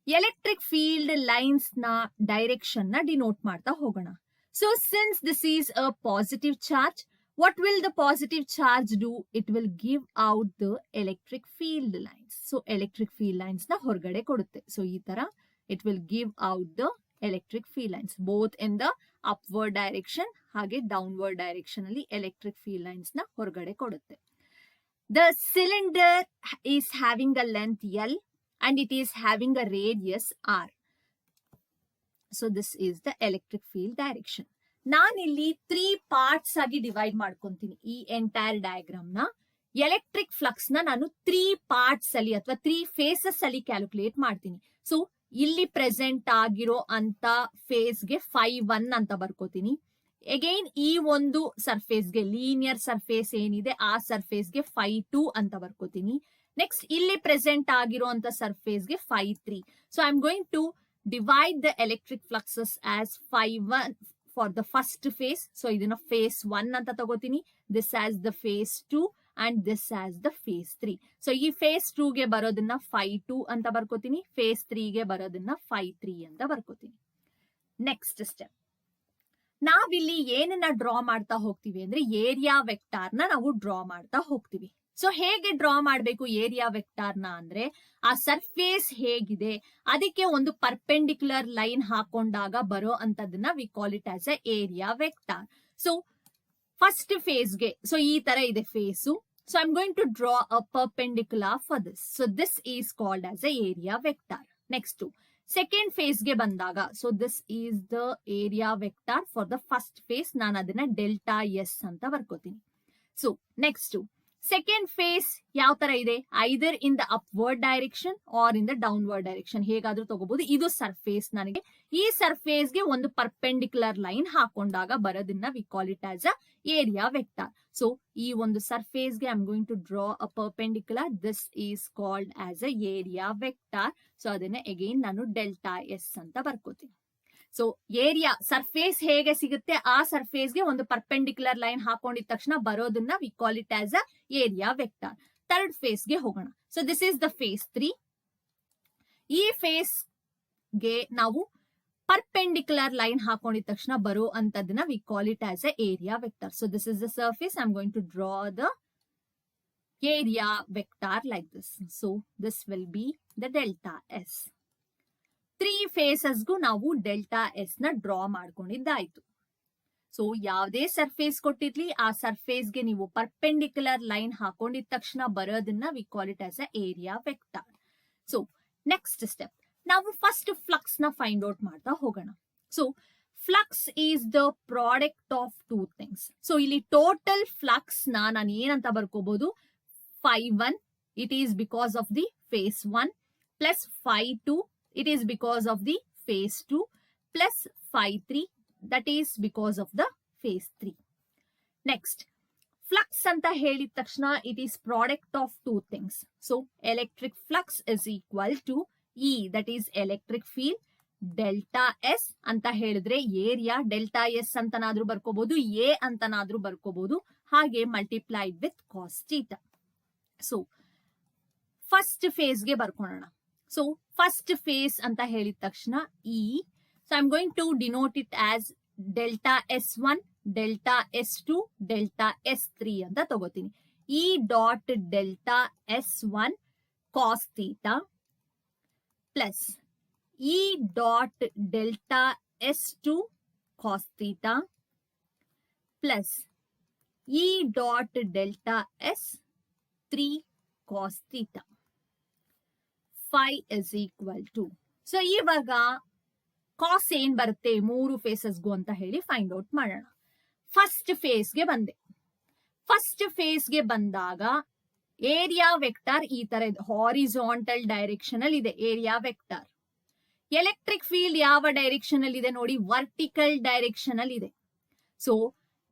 electric field lines ನ ಡೈರೆಕ್ಷನ್ ನ ಡಿನೋಟ್ ಮಾಡ್ತಾ ಹೋಗೋಣ. So since this is a positive charge, what will the positive charge do? It will give out the electric field lines. So electric field lines na horgade kodutte. So ee tara it will give out the electric field lines both in the upward direction hage downward direction alli electric field lines na horgade kodutte. The cylinder is having a length L and it is having a radius R. So this is the electric field direction. ನಾನಿಲ್ಲಿ 3 ಪಾರ್ಟ್ಸ್ ಆಗಿ ಡಿವೈಡ್ ಮಾಡ್ಕೊಂತೀನಿ ಈ ಎಂಟೈರ್ ಡಯಾಗ್ರಾಮ್ ನ. ಎಲೆಕ್ಟ್ರಿಕ್ ಫ್ಲಕ್ಸ್ ನ ನಾನು 3 ಪಾರ್ಟ್ಸ್ ಅಲ್ಲಿ ಅಥವಾ 3 ಫೇಸಸ್ ಅಲ್ಲಿ ಕ್ಯಾಲ್ಕುಲೇಟ್ ಮಾಡ್ತೀನಿ. ಸೊ ಇಲ್ಲಿ ಪ್ರೆಸೆಂಟ್ ಆಗಿರೋ ಅಂತ ಫೇಸ್ಗೆ φ1 ಅಂತ ಬರ್ಕೋತೀನಿ. ಅಗೈನ್ ಈ ಒಂದು ಸರ್ಫೇಸ್ಗೆ ಲೀನಿಯರ್ ಸರ್ಫೇಸ್ ಏನಿದೆ ಆ ಸರ್ಫೇಸ್ಗೆ φ2 ಅಂತ ಬರ್ಕೋತೀನಿ. ನೆಕ್ಸ್ಟ್ ಇಲ್ಲಿ ಪ್ರೆಸೆಂಟ್ ಆಗಿರೋ ಅಂತ ಸರ್ಫೇಸ್ಗೆ φ3. So I am going to divide the electric fluxes as φ1 for the first phase. So idina phase 1 anta tagotini, this as the phase 2 and this as the phase 3. So ee phase 2 ge barodinna φ2 anta barkotini, phase 3 ge barodinna φ3 anta barkotini. Next step, ನಾವಿಲ್ಲಿ ಏನನ್ನ ಡ್ರಾ ಮಾಡ್ತಾ ಹೋಗ್ತೀವಿ ಅಂದ್ರೆ ಏರಿಯಾ ವೆಕ್ಟಾರ್ ನ ನಾವು ಡ್ರಾ ಮಾಡ್ತಾ ಹೋಗ್ತೀವಿ. ಸೊ ಹೇಗೆ ಡ್ರಾ ಮಾಡಬೇಕು ಏರಿಯಾ ವೆಕ್ಟಾರ್ ನ ಅಂದ್ರೆ ಆ ಸರ್ಫೇಸ್ ಹೇಗಿದೆ ಅದಕ್ಕೆ ಒಂದು ಪರ್ಪೆಂಡಿಕ್ಯುಲರ್ ಲೈನ್ ಹಾಕೊಂಡಾಗ ಬರೋ ಅಂತದನ್ನ we call it as a area vector. So first ಫೇಸ್ಗೆ ಸೊ ಈ ತರ ಇದೆ face. So I am going to draw a perpendicular for this. So this is called as a area vector. Next second ಫೇಸ್ಗೆ ಬಂದಾಗ so this is the area vector for the first face. ನಾನು ಅದನ್ನ ಡೆಲ್ಟಾ ಎಸ್ ಅಂತ ಬರ್ಕೋತೀನಿ. ಸೊ ನೆಕ್ಸ್ಟ್ ಸೆಕೆಂಡ್ ಫೇಸ್ ಯಾವ ತರ ಇದೆ, either in the upward direction R in the downward direction, ಹೇಗಾದ್ರೂ ತಗೋಬಹುದು. ಇದು ಸರ್ಫೇಸ್. ನನಗೆ ಈ ಸರ್ಫೇಸ್ ಗೆ ಒಂದು ಪರ್ಪೆಂಡಿಕ್ಯುಲರ್ ಲೈನ್ ಹಾಕೊಂಡಾಗ ಬರೋದನ್ನ we call it as a area vector. So ಈ ಒಂದು ಸರ್ಫೇಸ್ ಗೆ I am going to draw a perpendicular, this is called as a area vector. So ಅದನ್ನ ಅಗೈನ್ ನಾನು ಡೆಲ್ಟಾ ಎಸ್ ಅಂತ ಬರ್ಕೋತೀನಿ. ಸೊ ಏರಿಯಾ ಸರ್ಫೇಸ್ ಹೇಗೆ ಸಿಗುತ್ತೆ, ಆ ಸರ್ಫೇಸ್ ಗೆ ಒಂದು ಪರ್ಪೆಂಡಿಕ್ಯುಲರ್ ಲೈನ್ ಹಾಕೊಂಡಿದ ತಕ್ಷಣ ಬರೋದನ್ನ we call it as a area vector. Third face ಗೆ ಹೋಗೋಣ. So this is the face 3. ಈ ಫೇಸ್ ಗೆ ನಾವು ಪರ್ಪೆಂಡಿಕ್ಯುಲರ್ ಲೈನ್ ಹಾಕೊಂಡಿದ ತಕ್ಷಣ ಬರೋ ಅಂತದನ್ನ we call it as a area vector. So this is the surface. I am going to draw the area vector like this. So this will be the delta S. 3 ಫೇಸಸ್ಗೂ ನಾವು ಡೆಲ್ಟಾ ಎಸ್ ನ ಡ್ರಾ ಮಾಡ್ಕೊಂಡಿದ್ದಾಯ್ತು. ಸೊ ಯಾವುದೇ ಸರ್ಫೇಸ್ ಕೊಟ್ಟಿರ್ಲಿ, ಆ ಸರ್ಫೇಸ್ಗೆ ನೀವು ಪರ್ಪೆಂಡಿಕ್ಯುಲರ್ ಲೈನ್ ಹಾಕೊಂಡಿದ ತಕ್ಷಣ ಬರೋದನ್ನ we call it as a area vector. So next step, ನಾವು ಫಸ್ಟ್ ಫ್ಲಕ್ಸ್ ನ ಫೈಂಡ್ ಔಟ್ ಮಾಡ್ತಾ ಹೋಗೋಣ. So flux is the product of 2 things. So ಇಲ್ಲಿ ಟೋಟಲ್ ಫ್ಲಕ್ಸ್ ನಾನು ಏನಂತ ಬರ್ಕೋಬಹುದು, φ1 it is because of the face 1 plus φ2 it is because of the phase 2 plus φ3 that is because of the phase 3. Next, flux anta ಹೇಳಿದ ತಕ್ಷಣ it is product of 2 things. So electric flux is equal to E, that is electric field, delta S ಅಂತ ಹೇಳಿದ್ರೆ ಏರಿಯಾ ಡೆಲ್ಟಾ ಎಸ್ ಅಂತನಾದ್ರೂ ಬರ್ಕೋಬಹುದು, ಎ ಅಂತನಾದ್ರೂ ಬರ್ಕೋಬಹುದು, ಹಾಗೆ multiplied with cos theta. So first face ಗೆ ಬರ್ಕೊಳ್ಳೋಣ. ಸೊ ಫಸ್ಟ್ ಫೇಸ್ ಅಂತ ಹೇಳಿದ ತಕ್ಷಣ E, so I am going to denote it as delta S1, delta S2, delta S3 ಅಂತ ತಗೋತೀನಿ. E dot delta S1 cos theta plus E dot delta S2 cos theta plus E dot delta S3 cos theta. phi is equal to, so ಇವಾಗ ಕಾಸ್ ಏನ್ ಬರುತ್ತೆ 3 ಫೇಸಸ್ಗೂ ಅಂತ ಹೇಳಿ ಫೈಂಡ್ ಔಟ್ ಮಾಡೋಣ. ಫಸ್ಟ್ ಫೇಸ್ಗೆ ಬಂದೆ. ಫಸ್ಟ್ ಫೇಸ್ಗೆ ಬಂದಾಗ ಏರಿಯಾ ವೆಕ್ಟಾರ್ ಈ ತರ ಇದೆ, ಹಾರಿಜಾಂಟಲ್ ಡೈರೆಕ್ಷನ್ ಅಲ್ಲಿ ಇದೆ ಏರಿಯಾ ವೆಕ್ಟಾರ್. ಎಲೆಕ್ಟ್ರಿಕ್ ಫೀಲ್ಡ್ ಯಾವ ಡೈರೆಕ್ಷನ್ ಅಲ್ಲಿ ಇದೆ ನೋಡಿ, ವರ್ಟಿಕಲ್ ಡೈರೆಕ್ಷನ್ ಅಲ್ಲಿ ಇದೆ. So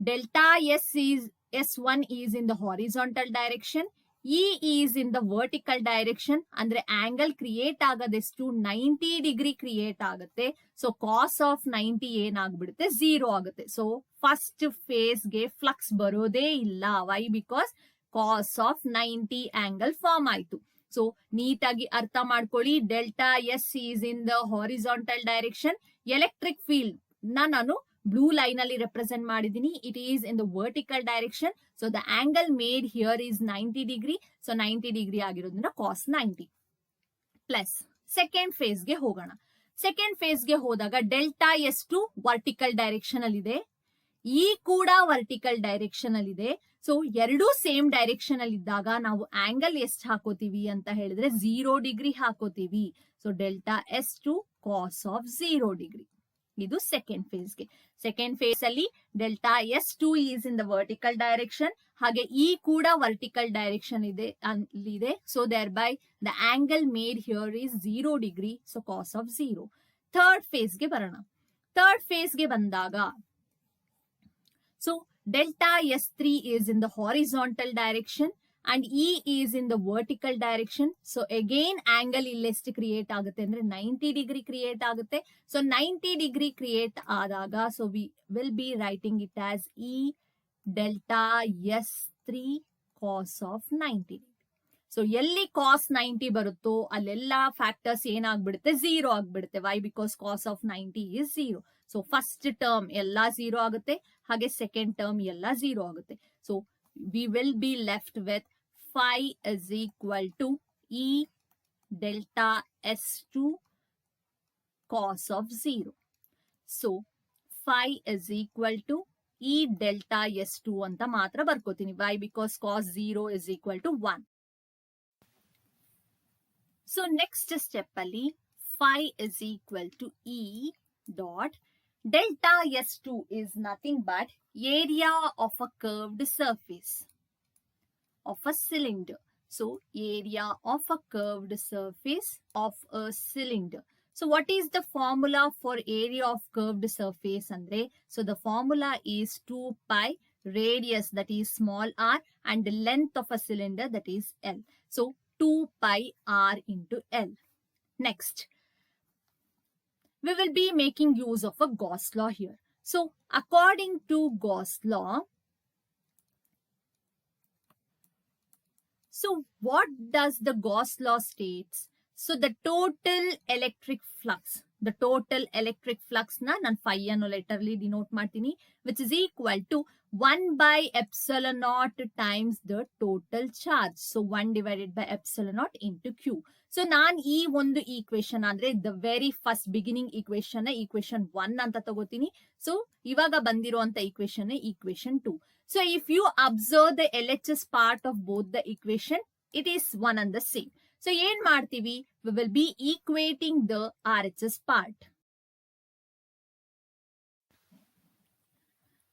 delta S is S1 is in the horizontal direction, E is in the vertical direction, ಅಂದ್ರೆ ಆಂಗಲ್ ಕ್ರಿಯೇಟ್ ಆಗೋದೆಷ್ಟು 90 ಡಿಗ್ರಿ ಕ್ರಿಯೇಟ್ ಆಗುತ್ತೆ. ಸೊ ಕಾಸ್ ಆಫ್ 90 ಏನಾಗ್ಬಿಡುತ್ತೆ 0 ಆಗುತ್ತೆ. ಸೊ ಫಸ್ಟ್ ಫೇಸ್ ಗೆ ಫ್ಲಕ್ಸ್ ಬರೋದೇ ಇಲ್ಲ. Why? Because cos of 90 angle form ಆಯ್ತು. ಸೊ ನೀಟಾಗಿ ಅರ್ಥ ಮಾಡ್ಕೊಳ್ಳಿ, delta S is in the horizontal direction. Electric field ನಾನು ಬ್ಲೂ ಲೈನ್ ಅಲ್ಲಿ ರೆಪ್ರೆಸೆಂಟ್ ಮಾಡಿದೀನಿ, it is in the vertical direction. So the angle made here is 90 degree. So 90 degree ಆಗಿರೋದ್ರಿಂದ ಕಾಸ್ 90 ಪ್ಲಸ್ ಸೆಕೆಂಡ್ ಫೇಸ್ ಗೆ ಹೋಗೋಣ. ಸೆಕೆಂಡ್ ಫೇಸ್ ಗೆ ಹೋದಾಗ ಡೆಲ್ಟಾ S2 ವರ್ಟಿಕಲ್ ಡೈರೆಕ್ಷನ್ ಅಲ್ಲಿ ಇದೆ, ಈ ಕೂಡ ವರ್ಟಿಕಲ್ ಡೈರೆಕ್ಷನ್ ಅಲ್ಲಿ ಇದೆ. ಸೊ ಎರಡೂ ಸೇಮ್ ಡೈರೆಕ್ಷನ್ ಅಲ್ಲಿ ಇದ್ದಾಗ ನಾವು ಆಂಗಲ್ ಎಷ್ಟು ಹಾಕೋತೀವಿ ಅಂತ ಹೇಳಿದ್ರೆ 0 ಡಿಗ್ರಿ ಹಾಕೋತೀವಿ. So delta S2 cos of 0 degree. ಇದು ಸೆಕೆಂಡ್ ಫೇಸ್ಗೆ. ಸೆಕೆಂಡ್ ಫೇಸ್ ಅಲ್ಲಿ delta S2 is in the vertical direction, ಹಾಗೆ ಈ ಕೂಡ ವರ್ಟಿಕಲ್ ಡೈರೆಕ್ಷನ್ ಇದೆ. So thereby the angle made here is 0 degree. So cos of 0. Third ಫೇಸ್ಗೆ ಬರೋಣ. ಥರ್ಡ್ ಫೇಸ್ಗೆ ಬಂದಾಗ so delta S3 is in the horizontal direction and E is in the vertical direction. So again angle ಇಲ್ಲೆಷ್ಟು ಕ್ರಿಯೇಟ್ ಆಗುತ್ತೆ ಅಂದ್ರೆ 90 ಡಿಗ್ರಿ ಕ್ರಿಯೇಟ್ ಆಗುತ್ತೆ. ಸೊ 90 ಡಿಗ್ರಿ ಕ್ರಿಯೇಟ್ ಆದಾಗ so we will be writing it as E delta S3 cos of 90. So ಎಲ್ಲಿ ಕಾಸ್ 90 ಬರುತ್ತೋ ಅಲ್ಲೆಲ್ಲ ಫ್ಯಾಕ್ಟರ್ಸ್ ಏನಾಗ್ಬಿಡುತ್ತೆ 0 ಆಗ್ಬಿಡುತ್ತೆ. Why? Because cos of 90 is 0. So first term ಎಲ್ಲ 0 ಆಗುತ್ತೆ, ಹಾಗೆ ಸೆಕೆಂಡ್ ಟರ್ಮ್ ಎಲ್ಲ 0 ಆಗುತ್ತೆ. So we will be left with phi is equal to E delta S2 cos of 0. So phi is equal to E delta S2 ಅಂತ ಮಾತ್ರ ಬರ್ಕೋತೀನಿ. Why? Because cos 0 is equal to 1. So next step ಅಲ್ಲಿ phi is equal to E dot delta S2 is nothing but area of a curved surface. of a cylinder. So area of a curved surface of a cylinder. So what is the formula for area of curved surface andre? So the formula is 2 pi radius, that is small r, and the length of a cylinder, that is L. So 2 pi r into L. Next, we will be making use of a Gauss law here. So according to Gauss law, so what does the Gauss law states? So the total electric flux na nan phi anno letter li denote martini, which is equal to 1 by epsilon naught times the total charge. So 1 divided by epsilon naught into Q. So naan ee ಒಂದು equation andre the very first beginning equation na equation 1 anta tagotini. So ivaga bandiruanta equation na equation 2. So if you observe the LHS part of both the equation, it is one and the same. So yen martivi, we will be equating the RHS part.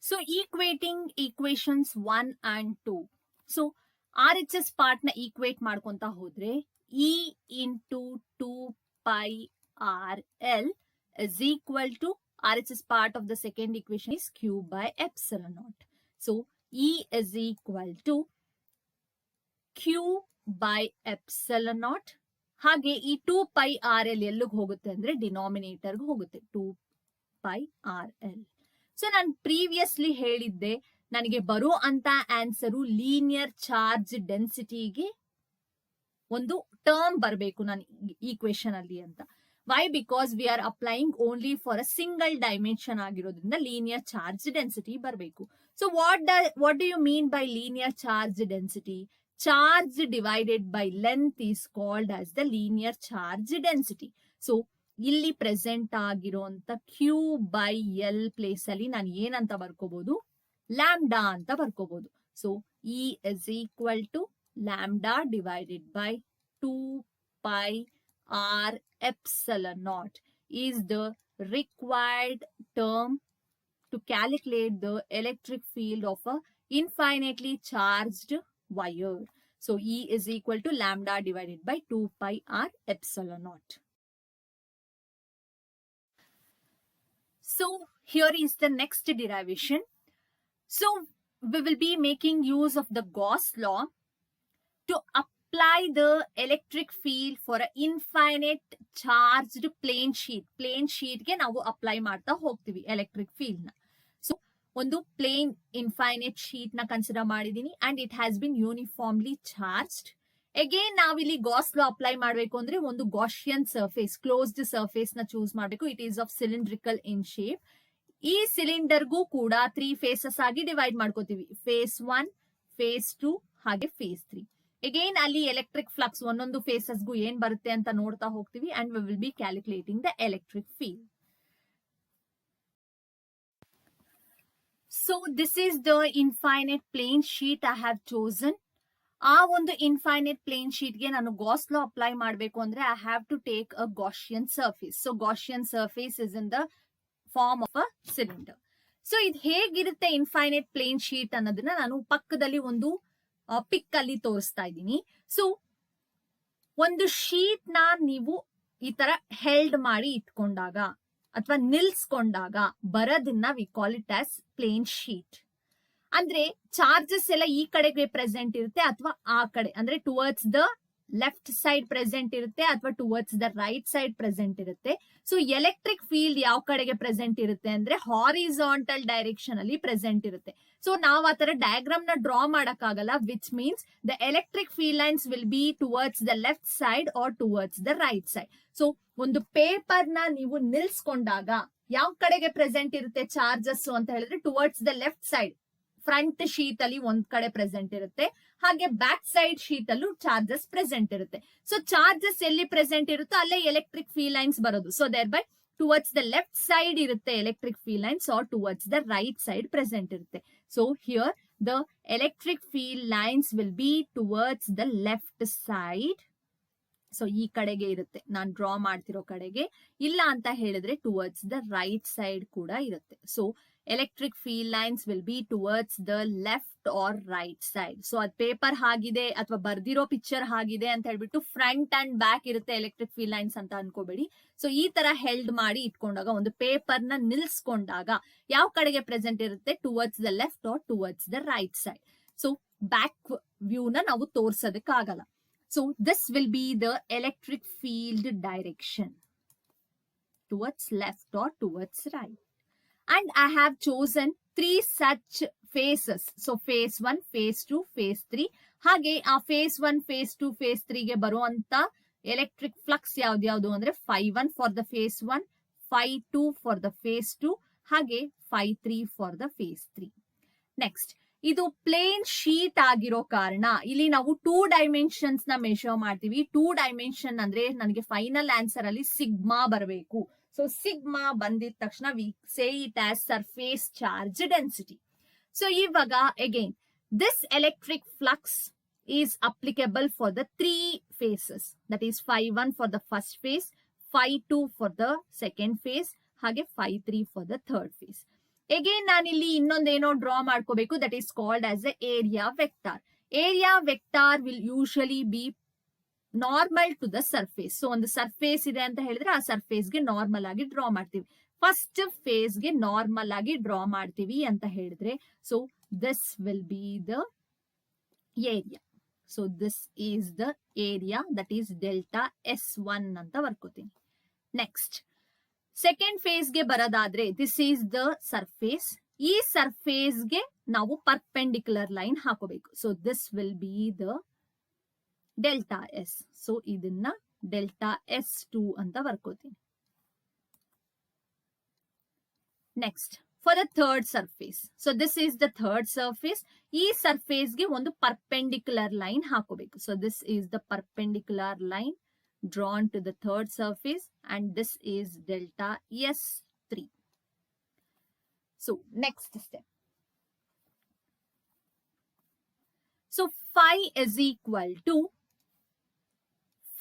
So equating equations 1 and 2. So RHS part na equate ಮಾಡ್ಕೊಂತ ಹೋದ್ರೆ E into 2 pi RL is equal to RHS part of the second equation is Q by epsilon naught. So E is equal to Q by epsilon naught. ಹಾಗೆ ಈ 2 pi RL ಎಲ್ಲಿಗೆ ಹೋಗುತ್ತೆ ಅಂದ್ರೆ ಡಿನಾಮಿನೇಟರ್ಗೆ ಹೋಗುತ್ತೆ 2 pi RL. ಸೊ ನಾನು ಪ್ರೀವಿಯಸ್ಲಿ ಹೇಳಿದ್ದೆ ನನಗೆ ಬರೋ ಅಂತ ಆನ್ಸರು ಲೀನಿಯರ್ ಚಾರ್ಜ್ ಡೆನ್ಸಿಟಿಗೆ ಒಂದು ಟರ್ಮ್ ಬರಬೇಕು ನನ್ನ ಈಕ್ವೇಶನ್ ಅಲ್ಲಿ ಅಂತ. Why? Because we are applying only for a single dimension ಆಗಿರೋದ್ರಿಂದ ಲೀನಿಯರ್ ಚಾರ್ಜ್ ಡೆನ್ಸಿಟಿ ಬರಬೇಕು. So what do you mean by linear charge density? Charge divided by length is called as the linear charge density. So ಇಲ್ಲಿ ಪ್ರೆಸೆಂಟ್ ಆಗಿರುವಂತ Q by L ಪ್ಲೇಸ್ ಅಲ್ಲಿ ನಾನು ಏನಂತ ಬರ್ಕೋಬಹುದು? ಲ್ಯಾಂಬ್ಡಾ ಅಂತ ಬರ್ಕೋಬಹುದು. So E is equal to lambda divided by 2 pi r epsilon naught is the required term to calculate the electric field of a infinitely charged wire. So E is equal to lambda divided by 2 pi r epsilon naught. So here is the next derivation. So we will be making use of the Gauss law to apply the electric field for an infinite charged plane sheet. Plane sheet ge ನಾವು apply ಮಾಡ್ತಾ ಹೋಗ್ತೀವಿ electric field na. ಒಂದು ಪ್ಲೇನ್ ಇನ್ಫೈನೈಟ್ ಶೀಟ್ ನ ಕನ್ಸಿಡರ್ ಮಾಡಿದೀನಿ and it has been uniformly charged. Again ನಾವಿಲ್ಲಿ ಗಾಸ್ ಲಾ ಅಪ್ಲೈ ಮಾಡಬೇಕು ಅಂದ್ರೆ ಒಂದು ಗಾಷಿಯನ್ ಸರ್ಫೇಸ್, ಕ್ಲೋಸ್ಡ್ ಸರ್ಫೇಸ್ ನ ಚೂಸ್ ಮಾಡಬೇಕು. It is of cylindrical in shape. ಈ ಸಿಲಿಂಡರ್ಗೂ ಕೂಡ 3 ಫೇಸಸ್ ಆಗಿ ಡಿವೈಡ್ ಮಾಡ್ಕೋತೀವಿ. ಫೇಸ್ 1, ಫೇಸ್ 2 ಹಾಗೆ ಫೇಸ್ 3. ಅಗೇನ್ ಅಲ್ಲಿ ಎಲೆಕ್ಟ್ರಿಕ್ ಫ್ಲಕ್ಸ್ ಒಂದೊಂದು ಫೇಸಸ್ಗೂ ಏನ್ ಬರುತ್ತೆ ಅಂತ ನೋಡ್ತಾ ಹೋಗ್ತೀವಿ and we will B calculating the electric field. So this is the infinite plane sheet I have chosen. ಆ ಒಂದು ಇನ್ಫೈನೈಟ್ ಪ್ಲೇನ್ ಶೀಟ್ ಗೆ ನಾನು ಗಾಸ್ ಲಾ ಅಪ್ಲೈ ಮಾಡಬೇಕು ಅಂದ್ರೆ I have to take a Gaussian surface. So Gaussian surface is in the form of a cylinder. So ಇದು ಹೇಗಿರುತ್ತೆ ಇನ್ಫೈನೈಟ್ ಪ್ಲೇನ್ ಶೀಟ್ ಅನ್ನೋದನ್ನ ನಾನು ಪಕ್ಕದಲ್ಲಿ ಒಂದು ಪಿಕ್ ಅಲ್ಲಿ ತೋರಿಸ್ತಾ ಇದ್ದೀನಿ. ಸೊ ಒಂದು ಶೀಟ್ ನ ನೀವು ಈ ತರ ಹೆಲ್ಡ್ ಮಾಡಿ ಇಟ್ಕೊಂಡಾಗ ಅಥವಾ ನಿಲ್ಸ್ಕೊಂಡಾಗ ಬರೋದನ್ನ we call it as plane sheet. ಅಂದ್ರೆ ಚಾರ್ಜಸ್ ಎಲ್ಲ ಈ ಕಡೆಗೆ ಪ್ರೆಸೆಂಟ್ ಇರುತ್ತೆ ಅಥವಾ ಆ ಕಡೆ ಅಂದ್ರೆ towards the left side present ಇರುತ್ತೆ ಅಥವಾ towards the right side present ಇರುತ್ತೆ. ಸೊ ಎಲೆಕ್ಟ್ರಿಕ್ ಫೀಲ್ಡ್ ಯಾವ ಕಡೆಗೆ ಪ್ರೆಸೆಂಟ್ ಇರುತ್ತೆ ಅಂದ್ರೆ ಹಾರಿಜಾಂಟಲ್ ಡೈರೆಕ್ಷನ್ ಅಲ್ಲಿ ಪ್ರೆಸೆಂಟ್ ಇರುತ್ತೆ. ಸೊ ನಾವು ಆ ತರ ಡಯಾಗ್ರಾಮ್ ನ ಡ್ರಾ ಮಾಡಕ್ಕಾಗಲ್ಲ, which means the electric field lines will be towards the left side R towards the right side. So ಒಂದು ಪೇಪರ್ ನ ನೀವು ನಿಲ್ಸ್ಕೊಂಡಾಗ ಯಾವ ಕಡೆಗೆ ಪ್ರೆಸೆಂಟ್ ಇರುತ್ತೆ ಚಾರ್ಜಸ್ ಅಂತ ಹೇಳಿದ್ರೆ towards the left side. Front sheet ಅಲ್ಲಿ ಒಂದ್ ಕಡೆ ಪ್ರೆಸೆಂಟ್ ಇರುತ್ತೆ, ಹಾಗೆ ಬ್ಯಾಕ್ ಸೈಡ್ ಶೀಟ್ ಅಲ್ಲೂ ಚಾರ್ಜಸ್ ಪ್ರೆಸೆಂಟ್ ಇರುತ್ತೆ. ಸೊ ಚಾರ್ಜಸ್ ಎಲ್ಲಿ ಪ್ರೆಸೆಂಟ್ ಇರುತ್ತೋ ಅಲ್ಲೇ ಎಲೆಕ್ಟ್ರಿಕ್ ಫೀಲ್ಡ್ ಲೈನ್ಸ್ ಬರೋದು. So thereby towards the left side ಇರುತ್ತೆ electric field lines or towards the right side present ಇರುತ್ತೆ. So here the electric field lines will be towards the left side. So ಈ ಕಡೆಗೆ ಇರುತ್ತೆ, ನಾನು ಡ್ರಾ ಮಾಡ್ತಿರೋ ಕಡೆಗೆ. ಇಲ್ಲ ಅಂತ ಹೇಳಿದ್ರೆ ಟುವರ್ಡ್ಸ್ ದ ರೈಟ್ ಸೈಡ್ ಕೂಡ ಇರುತ್ತೆ. So electric field lines will be towards the left or right side. So ಅದು ಪೇಪರ್ ಆಗಿದೆ ಅಥವಾ ಬರ್ದಿರೋ ಪಿಕ್ಚರ್ ಆಗಿದೆ ಅಂತ ಹೇಳ್ಬಿಟ್ಟು ಫ್ರಂಟ್ ಅಂಡ್ ಬ್ಯಾಕ್ ಇರುತ್ತೆ ಎಲೆಕ್ಟ್ರಿಕ್ ಫೀಲ್ಡ್ ಲೈನ್ಸ್ ಅಂತ ಅನ್ಕೋಬೇಡಿ. ಸೊ ಈ ತರ ಹೆಲ್ಡ್ ಮಾಡಿ ಇಟ್ಕೊಂಡಾಗ ಒಂದು ಪೇಪರ್ ನ ನಿಲ್ಸ್ಕೊಂಡಾಗ ಯಾವ ಕಡೆಗೆ ಪ್ರೆಸೆಂಟ್ ಇರುತ್ತೆ, towards the left or towards the right side. So back view ನ ನಾವು ತೋರ್ಸೋದಕ್ಕಾಗಲ್ಲ. So this will be the electric field direction towards left or towards right. And I have chosen 3 such phases. So phase 1, phase 2, phase 3. ಹಾಗೆ ಆ phase 1, phase 2, phase 3 ಗೆ ಬರುವಂತ ಎಲೆಕ್ಟ್ರಿಕ್ ಫ್ಲಕ್ಸ್ ಯಾವ್ದು ಅಂದ್ರೆ phi1 for the phase 1, phi2 for the phase 2, ಹಾಗೆ phi3 for the phase 3. Next, ಇದು ಪ್ಲೇನ್ ಶೀಟ್ ಆಗಿರೋ ಕಾರಣ ಇಲ್ಲಿ ನಾವು 2 ಡೈಮೆನ್ಷನ್ಸ್ ನ ಮೆಷರ್ ಮಾಡ್ತೀವಿ. 2 ಡೈಮೆನ್ಷನ್ ಅಂದ್ರೆ ನನಗೆ ಫೈನಲ್ ಆನ್ಸರ್ ಅಲ್ಲಿ ಸಿಗ್ಮಾ ಬರಬೇಕು. ಸೊ ಸಿಗ್ಮಾ ಬಂದಿದ ತಕ್ಷಣ we say it as surface charge density. So ಇವಾಗ again this electric flux is applicable for the 3 phases. That is phi1 for the first face, phi2 for the second face, ಹಾಗೆ phi3 for the third face. Again ನಾನಿಲ್ಲಿ ಇನ್ನೊಂದೇನೋ ಡ್ರಾ ಮಾಡ್ಕೋಬೇಕು, that is called as a area vector. Area vector will usually be normal to the surface. So ಒಂದು ಸರ್ಫೇಸ್ ಇದೆ ಅಂತ ಹೇಳಿದ್ರೆ ಆ ಸರ್ಫೇಸ್ ಗೆ ನಾರ್ಮಲ್ ಆಗಿ ಡ್ರಾ ಮಾಡ್ತೀವಿ. ಫಸ್ಟ್ ಫೇಸ್ ಗೆ ನಾರ್ಮಲ್ ಆಗಿ ಡ್ರಾ ಮಾಡ್ತೀವಿ ಅಂತ ಹೇಳಿದ್ರೆ, so this will be the area. So this is the area, that is delta S1 ಅಂತ ಬರ್ಕೋತೀನಿ. ನೆಕ್ಸ್ಟ್ ಸೆಕೆಂಡ್ ಫೇಸ್ ಗೆ ಬರೋದಾದ್ರೆ ದಿಸ್ ಈಸ್ ದ ಸರ್ಫೇಸ್. ಈ ಸರ್ಫೇಸ್ ಗೆ ನಾವು ಪರ್ಪೆಂಡಿಕ್ಯುಲರ್ ಲೈನ್ ಹಾಕೋಬೇಕು. So this will be the delta S. So ಇದನ್ನ ಡೆಲ್ಟಾ S2 ಅಂತ ಬರ್ಕೋತೀನಿ. Next for the third surface. So this is the third surface. ಈ ಸರ್ಫೇಸ್ ಗೆ ಒಂದು ಪರ್ಪೆಂಡಿಕ್ಯುಲರ್ ಲೈನ್ ಹಾಕೋಬೇಕು. So this is the perpendicular line drawn to the third surface, and this is delta S3. So next step. So phi is equal to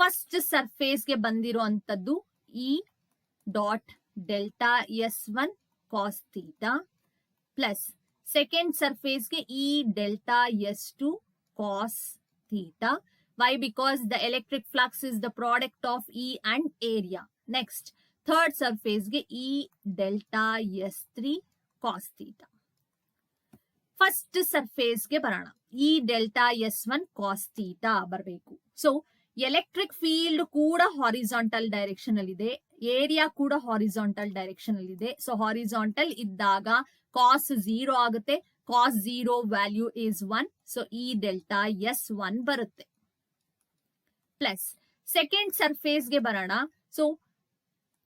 first surface ge bandiro antaddu E dot delta S1 cos theta plus second surface ge E delta S2 cos theta. Why? Because the electric flux is the product of E and area. Next, third surface ge E delta S3 cos theta. First surface ge barana E delta S1 cos theta barbeku. So electric field kuda horizontal direction alli ide, area kuda horizontal direction alli ide. So horizontal iddaga cos 0 agutte. Cos 0 value is 1. So E delta S1 barutte. Plus second surface ಗೆ ಬರೋಣ. So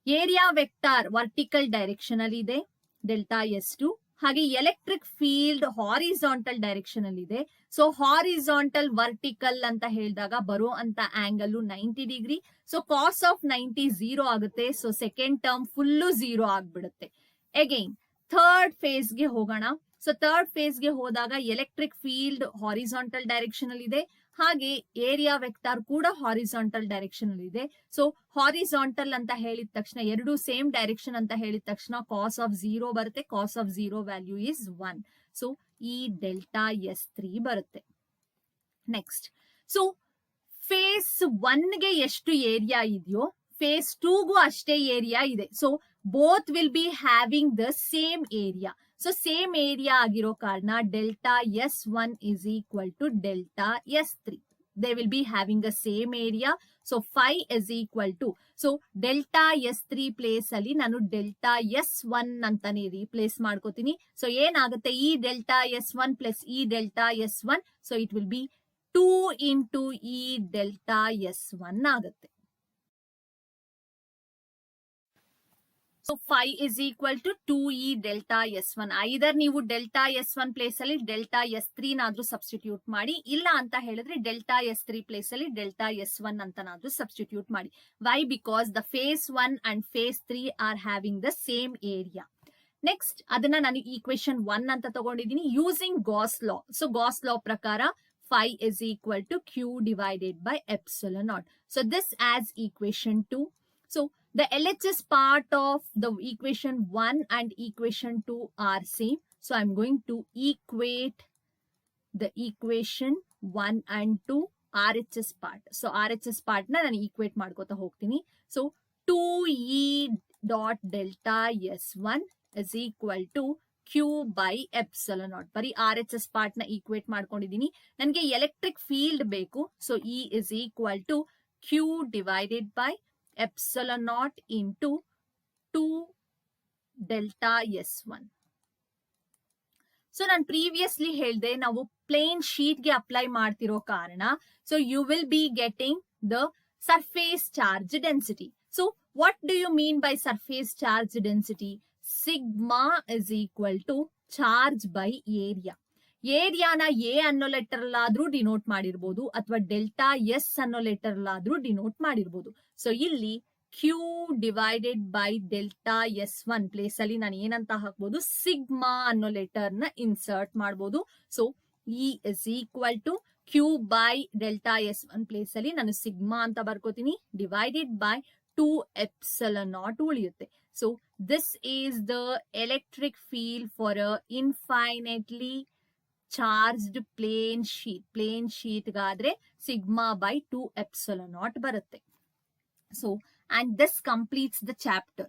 area vector vertical direction ಅಲ್ಲಿ ಇದೆ, ಡೆಲ್ಟಾ S2. ಹಾಗೆ ಎಲೆಕ್ಟ್ರಿಕ್ ಫೀಲ್ಡ್ ಹಾರಿಜಾಂಟಲ್ ಡೈರೆಕ್ಷನ್ ಅಲ್ಲಿ ಇದೆ. ಸೊ ಹಾರಿಜಾಂಟಲ್ ವರ್ಟಿಕಲ್ ಅಂತ ಹೇಳಿದಾಗ ಬರೋ ಅಂತ angle 90 degree. So cos of 90 0 ಆಗುತ್ತೆ. ಸೊ ಸೆಕೆಂಡ್ ಟರ್ಮ್ ಫುಲ್ಲು 0 ಆಗ್ಬಿಡುತ್ತೆ. ಅಗೈನ್ ಥರ್ಡ್ ಫೇಸ್ ಗೆ ಹೋಗೋಣ. ಸೊ ಥರ್ಡ್ ಫೇಸ್ ಗೆ ಹೋದಾಗ ಎಲೆಕ್ಟ್ರಿಕ್ ಫೀಲ್ಡ್ ಹಾರಿಜಾಂಟಲ್ ಡೈರೆಕ್ಷನ್ ಅಲ್ಲಿ ಇದೆ, ಹಾಗೆ ಏರಿಯಾ ವೆಕ್ಟಾರ್ ಕೂಡ ಹಾರಿಜಾಂಟಲ್ ಡೈರೆಕ್ಷನ್ ಅಲ್ಲಿ ಇದೆ. ಸೊ ಹಾರಿಜಾಂಟಲ್ ಅಂತ ಹೇಳಿದ ತಕ್ಷಣ ಎರಡು ಸೇಮ್ ಡೈರೆಕ್ಷನ್ ಅಂತ ಹೇಳಿದ ತಕ್ಷಣ ಕಾಸ್ ಆಫ್ 0 ಬರುತ್ತೆ. ಕಾಸ್ ಆಫ್ 0 ವ್ಯಾಲ್ಯೂ ಇಸ್ 1. ಸೊ ಈ ಡೆಲ್ಟಾ S3 ಬರುತ್ತೆ. ನೆಕ್ಸ್ಟ್, ಸೊ ಫೇಸ್ 1 ಗೆ ಎಷ್ಟು ಏರಿಯಾ ಇದೆಯೋ ಫೇಸ್ 2 ಗೂ ಅಷ್ಟೇ ಏರಿಯಾ ಇದೆ. So both will be having the same area. So same area ಆಗಿರೋ ಕಾರಣ delta S1 is equal to delta S3. They will be having the same area. So phi is equal to, so delta S3 place ಅಲ್ಲಿ ನಾನು ಡೆಲ್ಟಾ S1 ಅಂತಾನೆ ರೀಪ್ಲೇಸ್ ಮಾಡ್ಕೋತೀನಿ. ಸೊ ಏನಾಗುತ್ತೆ, ಈ ಡೆಲ್ಟಾ S1 ಪ್ಲಸ್ ಈ delta S1. So it will B 2 into ಈ ಡೆಲ್ಟಾ S1 ಆಗುತ್ತೆ. So phi is equal to 2e delta S1. Either ನೀವು ಡೆಲ್ಟಾ S1 ಪ್ಲೇಸ್ ಅಲ್ಲಿ ಡೆಲ್ಟಾ S3 ನಾದ್ರೂ ಸಬ್ಸ್ಟಿಟ್ಯೂಟ್ ಮಾಡಿ, ಇಲ್ಲ ಅಂತ ಹೇಳಿದ್ರೆ ಡೆಲ್ಟಾ S3 ಪ್ಲೇಸ್ ಅಲ್ಲಿ ಡೆಲ್ಟಾ S1 ಅಂತನಾದ್ರೂ ಸಬ್ಸ್ಟಿಟ್ಯೂಟ್ ಮಾಡಿ. Why? Because the face 1 and face 3 are having the same area. Next ಅದನ್ನ ನಾನು ಈಕ್ವೇಶನ್ 1 ಅಂತ ತಗೊಂಡಿದ್ದೀನಿ using Gauss law. So Gauss law ಪ್ರಕಾರ phi is equal to q divided by epsilon naught. So this as equation 2. So The LHS part of the equation 1 and equation 2 are same. So I'm going to equate the equation 1 and 2 RHS part. So RHS part na ನಾನು equate ಮಾಡ್ಕೋತಾ ಹೋಗ್ತೀನಿ. So 2E dot delta S1 is equal to Q by epsilon naught. ಬರೀ RHS part ನ equate ಮಾಡ್ಕೊಂಡಿದ್ದೀನಿ. ನನಗೆ ಎಲೆಕ್ಟ್ರಿಕ್ ಫೀಲ್ಡ್ ಬೇಕು. So E is equal to Q divided by epsilon naught into 2 delta S1. So ನಾನು ಪ್ರೀವಿಯಸ್ಲಿ ಹೇಳಿದೆ ನಾವು ಪ್ಲೇನ್ ಶೀಟ್ಗೆ ಅಪ್ಲೈ ಮಾಡ್ತಿರೋ ಕಾರಣ so you will be getting the surface charge density. So what do you mean by surface charge density? Sigma is equal to charge by area. ಏರಿಯಾನ ಎ ಅನ್ನೋ ಲೆಟರ್ ಅಲ್ಲಾದ್ರೂ ಡಿನೋಟ್ ಮಾಡಿರ್ಬೋದು ಅಥವಾ ಡೆಲ್ಟಾ ಎಸ್ ಅನ್ನೋ ಲೆಟರ್ ಅಲ್ಲಾದ್ರೂ ಡಿನೋಟ್ ಮಾಡಿರ್ಬೋದು. ಸೊ ಇಲ್ಲಿ Q divided by delta S1 place ಅಲ್ಲಿ ನಾನು ಏನಂತ ಹಾಕ್ಬೋದು, ಸಿಗ್ಮಾ ಅನ್ನೋ ಲೆಟರ್ ನ ಇನ್ಸರ್ಟ್ ಮಾಡ್ಬೋದು. So E is equal to Q by delta S1 place ಅಲ್ಲಿ ನಾನು ಸಿಗ್ಮಾ ಅಂತ ಬರ್ಕೋತೀನಿ, ಡಿವೈಡೆಡ್ ಬೈ 2 ಎಪ್ಸಿಲಾನ್ ನಾಟ್ ಉಳಿಯುತ್ತೆ. So this is the electric field for a infinitely charged plane sheet. Plane sheet ಗಾದ್ರೆ ಸಿಗ್ಮಾ ಬೈ 2 ಎಪ್ಸಿಲಾನ್ ನಾಟ್ ಬರುತ್ತೆ. So, and this completes the chapter.